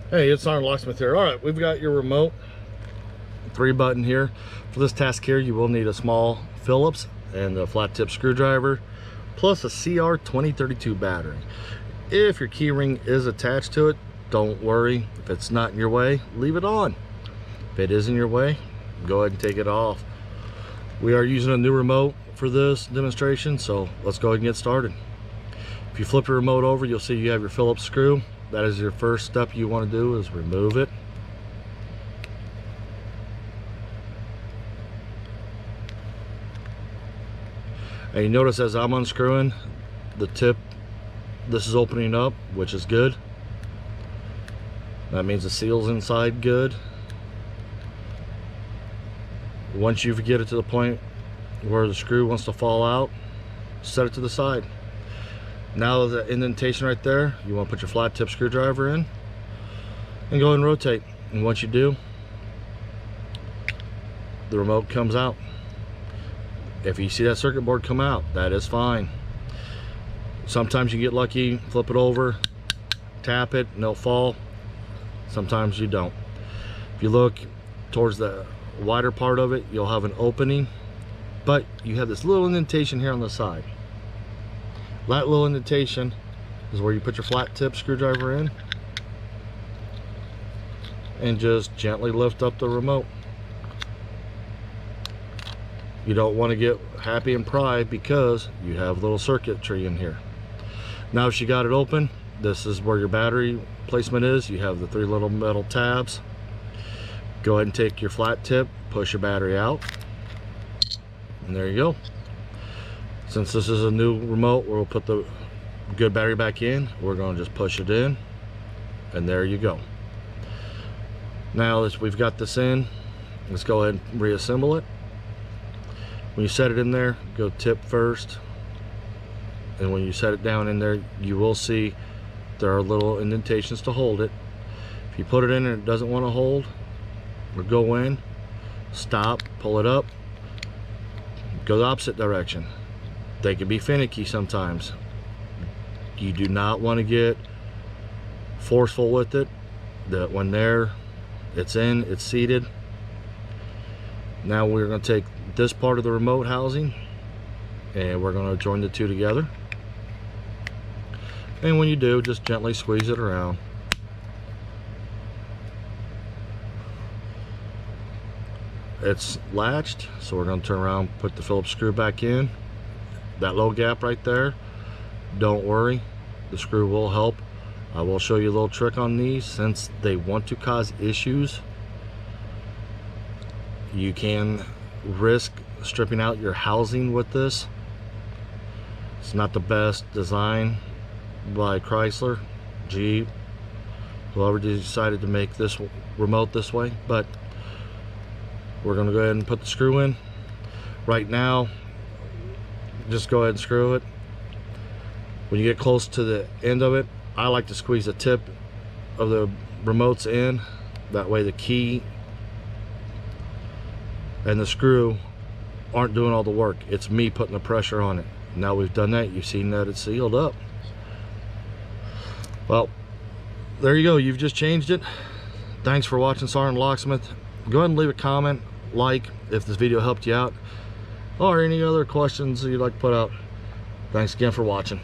Hey, it's SgtLocksmith here. All right, we've got your remote 3-button here. For this task here, you will need a small Phillips and a flat tip screwdriver, plus a CR2032 battery. If your key ring is attached to it, don't worry. If it's not in your way, leave it on. If it is in your way, go ahead and take it off. We are using a new remote for this demonstration, so let's go ahead and get started. If you flip your remote over, you'll see you have your Phillips screw. That is your first step you want to do, is remove it. And you notice as I'm unscrewing the tip, this is opening up, which is good. That means the seal's inside good. Once you get it to the point where the screw wants to fall out, set it to the side. Now the indentation right there, you want to put your flat tip screwdriver in and go ahead and rotate. And once you do, the remote comes out. If you see that circuit board come out, that is fine. Sometimes you get lucky, flip it over, tap it, and it'll fall. Sometimes you don't. If you look towards the wider part of it, you'll have an opening, but you have this little indentation here on the side. That little indentation is where you put your flat tip screwdriver in and just gently lift up the remote. You don't want to get happy and pry because you have little circuitry in here. Now if you got it open, this is where your battery placement is. You have the 3 little metal tabs. Go ahead and take your flat tip, push your battery out, and there you go. Since this is a new remote, we'll put the good battery back in. We're going to just push it in, and there you go. Now that we've got this in, let's go ahead and reassemble it. When you set it in there, go tip first, and when you set it down in there, you will see there are little indentations to hold it. If you put it in and it doesn't want to hold, or go in, stop, pull it up, go the opposite direction. They can be finicky sometimes. You do not want to get forceful with it. That when it's in, it's seated. Now we're going to take this part of the remote housing and we're going to join the two together. And when you do, just gently squeeze it around. It's latched, so we're going to turn around, put the Phillips screw back in. That little gap right there, don't worry, the screw will help. I will show you a little trick on these. Since they want to cause issues, you can risk stripping out your housing with this. It's not the best design by Chrysler, Jeep, whoever decided to make this remote this way, but we're going to go ahead and put the screw in. Right now, just go ahead and screw it. When you get close to the end of it, I like to squeeze the tip of the remotes in. That way the key and the screw aren't doing all the work. It's me putting the pressure on it. Now we've done that, you've seen that it's sealed up. Well, there you go. You've just changed it. Thanks for watching SgtLocksmith. Go ahead and leave a comment, like, if this video helped you out, or any other questions that you'd like to put out. Thanks again for watching.